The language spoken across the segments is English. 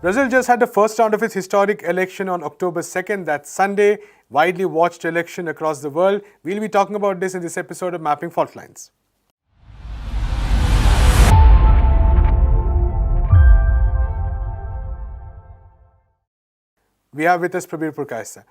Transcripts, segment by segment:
Brazil just had the first round of its historic election on October 2nd. That's Sunday. Widely watched election across the world. We'll be talking about this in this episode of Mapping Faultlines. We have with us Prabir Purkayastha.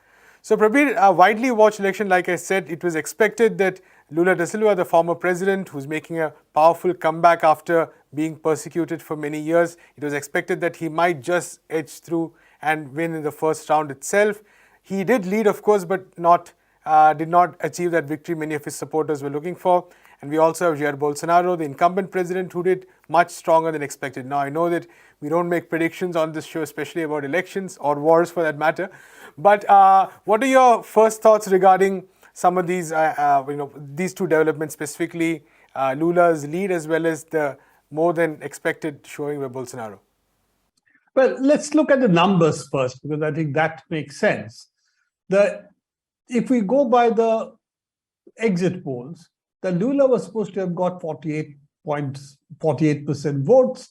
So Prabir, a widely watched election, like I said, it was expected that Lula da Silva, the former president who's making a powerful comeback after being persecuted for many years, it was expected that he might just edge through and win in the first round itself. He did lead, of course, but did not achieve that victory many of his supporters were looking for. And we also have Jair Bolsonaro, the incumbent president, who did much stronger than expected. Now, I know that we don't make predictions on this show, especially about elections or wars for that matter. But what are your first thoughts regarding some of these, these two developments, specifically Lula's lead as well as the more than expected showing by Bolsonaro? Well, let's look at the numbers first, because I think that makes sense. If we go by the exit polls, the Lula was supposed to have got 48% votes,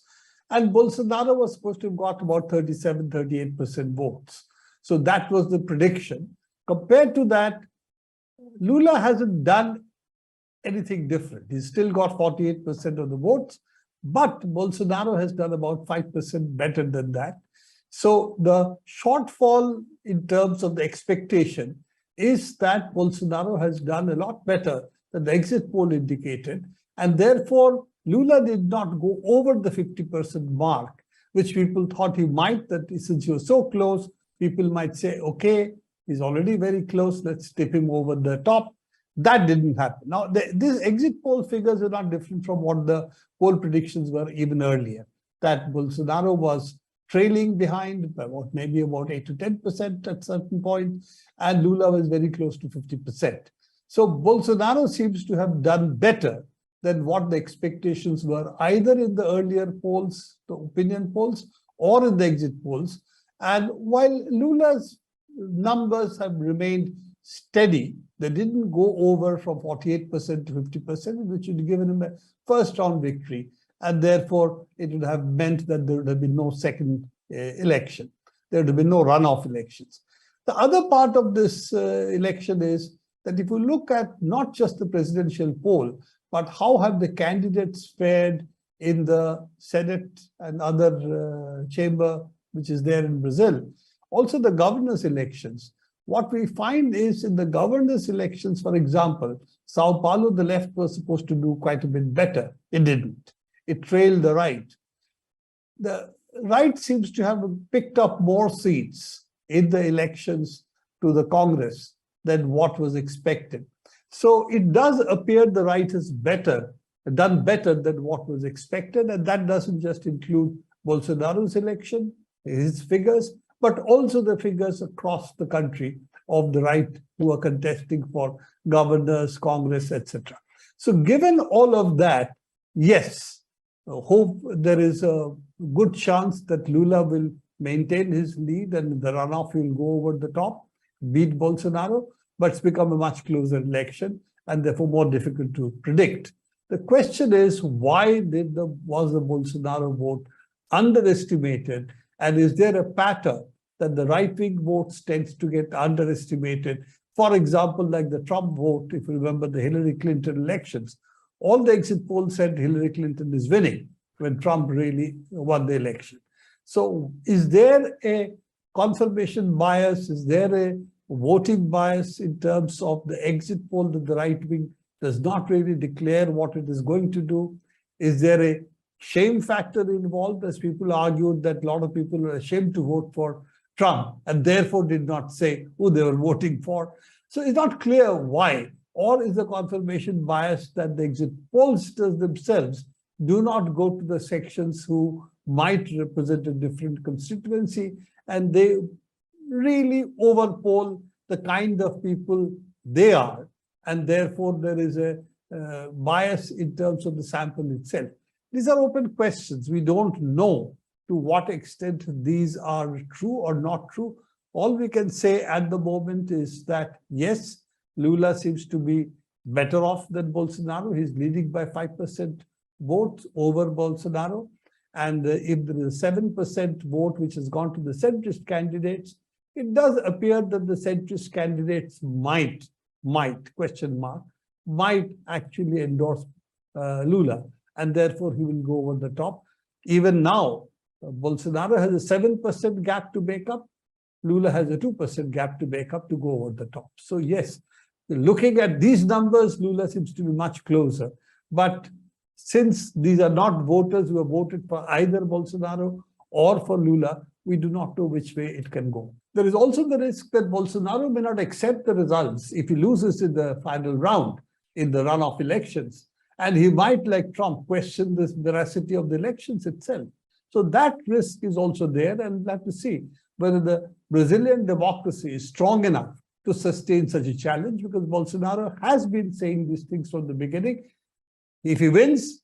and Bolsonaro was supposed to have got about 38% votes. So that was the prediction. Compared to that, Lula hasn't done anything different. He's still got 48% of the votes, but Bolsonaro has done about 5% better than that. So the shortfall in terms of the expectation is that Bolsonaro has done a lot better than the exit poll indicated, and therefore Lula did not go over the 50% mark, which people thought he might, that since he was so close, people might say, okay, he's already very close, let's tip him over the top. That didn't happen. Now, these exit poll figures are not different from what the poll predictions were even earlier, that Bolsonaro was trailing behind by maybe about 8 to 10% at certain point, and Lula was very close to 50%. So Bolsonaro seems to have done better than what the expectations were, either in the earlier polls, the opinion polls, or in the exit polls. And while Lula's numbers have remained steady, they didn't go over from 48% to 50%, which would have given him a first round victory. And therefore, it would have meant that there would have been no second election. There would have been no runoff elections. The other part of this election is that if you look at not just the presidential poll, but how have the candidates fared in the Senate and other chamber, which is there in Brazil, also the governor's elections. What we find is in the governor's elections, for example, Sao Paulo, the left was supposed to do quite a bit better. It didn't. It trailed the right. The right seems to have picked up more seats in the elections to the Congress than what was expected. So it does appear the right has done better than what was expected. And that doesn't just include Bolsonaro's election, his figures, but also the figures across the country of the right who are contesting for governors, Congress, etc. So given all of that, yes, hope there is a good chance that Lula will maintain his lead and the runoff will go over the top, beat Bolsonaro, but it's become a much closer election and therefore more difficult to predict. The question is, why was the Bolsonaro vote underestimated? And is there a pattern that the right-wing votes tends to get underestimated? For example, like the Trump vote, if you remember the Hillary Clinton elections, all the exit polls said Hillary Clinton is winning when Trump really won the election. So is there a confirmation bias? Is there a voting bias in terms of the exit poll that the right wing does not really declare what it is going to do? Is there a shame factor involved, as people argued that a lot of people are ashamed to vote for Trump and therefore did not say who they were voting for? So it's not clear why. Or is the confirmation bias that the exit pollsters themselves do not go to the sections who might represent a different constituency, and they really overpoll the kind of people they are, and therefore there is a bias in terms of the sample itself. These are open questions. We don't know to what extent these are true or not true. All we can say at the moment is that, yes, Lula seems to be better off than Bolsonaro. He's leading by 5% votes over Bolsonaro. And if there is a 7% vote which has gone to the centrist candidates, it does appear that the centrist candidates might, question mark, might actually endorse Lula, and therefore he will go over the top. Even now, Bolsonaro has a 7% gap to make up. Lula has a 2% gap to make up to go over the top. So yes, looking at these numbers, Lula seems to be much closer. But since these are not voters who have voted for either Bolsonaro or for Lula, we do not know which way it can go. There is also the risk that Bolsonaro may not accept the results if he loses in the final round in the runoff elections. And he might, like Trump, question the veracity of the elections itself. So that risk is also there, and we'll have to see whether the Brazilian democracy is strong enough to sustain such a challenge, because Bolsonaro has been saying these things from the beginning. If he wins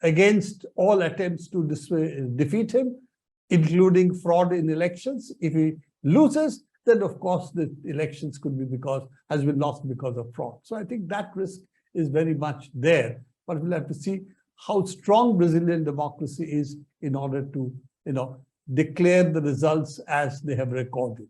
against all attempts to defeat him, including fraud in elections. If he loses, then of course the elections could be has been lost because of fraud. So I think that risk is very much there, but we'll have to see how strong Brazilian democracy is in order to, declare the results as they have recorded.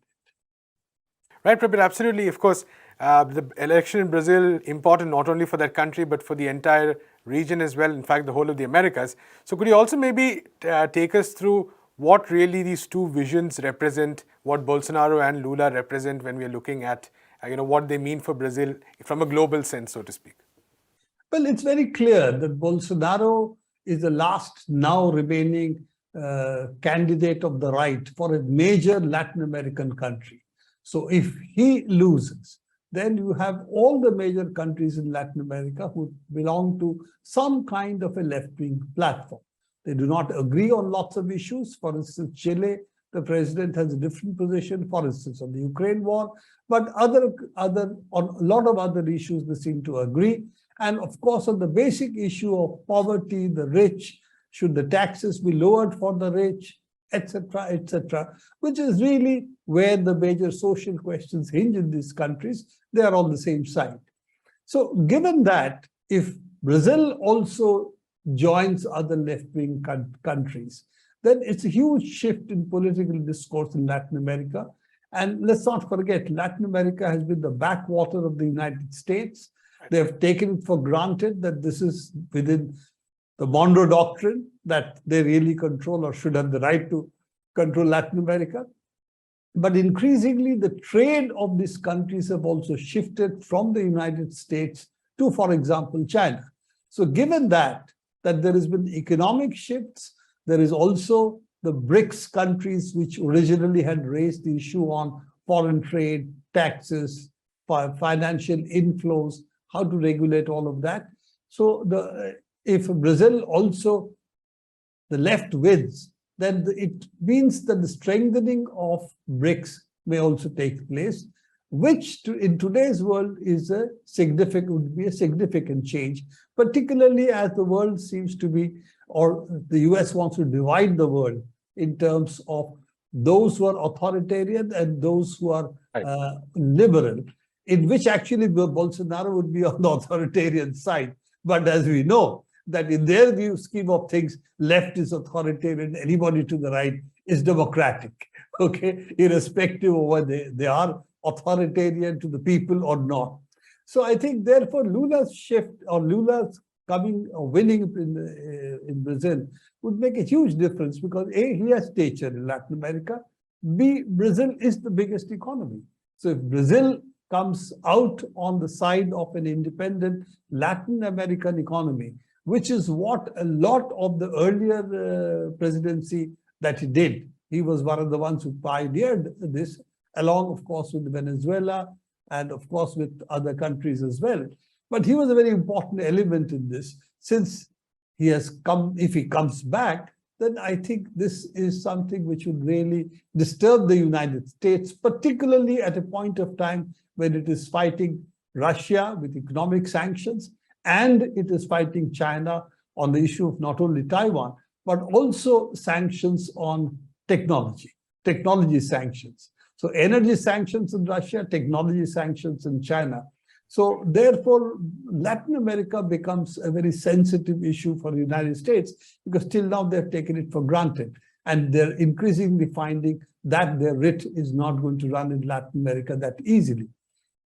Right, Prabir, absolutely. Of course, the election in Brazil important not only for that country, but for the entire region as well, in fact, the whole of the Americas. So could you also maybe take us through what really these two visions represent, what Bolsonaro and Lula represent when we're looking at, what they mean for Brazil from a global sense, so to speak? Well, it's very clear that Bolsonaro is the last now remaining candidate of the right for a major Latin American country. So if he loses, then you have all the major countries in Latin America who belong to some kind of a left-wing platform. They do not agree on lots of issues. For instance, Chile, the president has a different position, for instance, on the Ukraine war, but on a lot of other issues they seem to agree. And of course, on the basic issue of poverty, the rich, should the taxes be lowered for the rich, etc., which is really where the major social questions hinge in these countries. They are on the same side. So given that, if Brazil also joins other left-wing countries, then it's a huge shift in political discourse in Latin America. And let's not forget, Latin America has been the backwater of the United States. They have taken it for granted that this is within the Monroe Doctrine, that they really control or should have the right to control Latin America. But increasingly, the trade of these countries have also shifted from the United States to, for example, China. So given that there has been economic shifts, there is also the BRICS countries, which originally had raised the issue on foreign trade, taxes, financial inflows, how to regulate all of that. So if Brazil also, the left wins, then it means that the strengthening of BRICS may also take place, which in today's world would be a significant change, particularly as the world seems to be, or the US wants to divide the world in terms of those who are authoritarian and those who are liberal, in which actually Bolsonaro would be on the authoritarian side. But as we know, that in their view scheme of things, left is authoritarian, anybody to the right is democratic, okay, irrespective of whether they are authoritarian to the people or not. So I think therefore Lula's shift or Lula's coming or winning in Brazil would make a huge difference, because A, he has stature in Latin America, B, Brazil is the biggest economy. So if Brazil comes out on the side of an independent Latin American economy, which is what a lot of the earlier presidency that he did, he was one of the ones who pioneered this, along, of course, with Venezuela and, of course, with other countries as well. But he was a very important element in this. Since he has come, if he comes back, then I think this is something which would really disturb the United States, particularly at a point of time when it is fighting Russia with economic sanctions, and it is fighting China on the issue of not only Taiwan, but also sanctions on technology sanctions. So energy sanctions in Russia, technology sanctions in China. So therefore, Latin America becomes a very sensitive issue for the United States because till now they've taken it for granted. And they're increasingly finding that their writ is not going to run in Latin America that easily.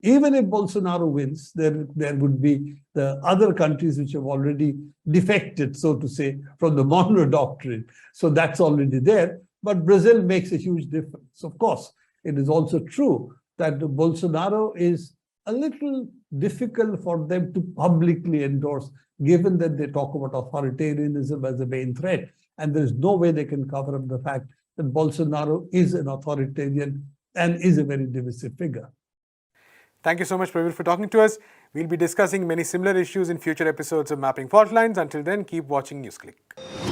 Even if Bolsonaro wins, there would be the other countries which have already defected, so to say, from the Monroe Doctrine. So that's already there. But Brazil makes a huge difference. Of course, it is also true that Bolsonaro is a little difficult for them to publicly endorse, given that they talk about authoritarianism as a main threat. And there's no way they can cover up the fact that Bolsonaro is an authoritarian and is a very divisive figure. Thank you so much, Prabir, for talking to us. We'll be discussing many similar issues in future episodes of Mapping Faultlines. Until then, keep watching NewsClick.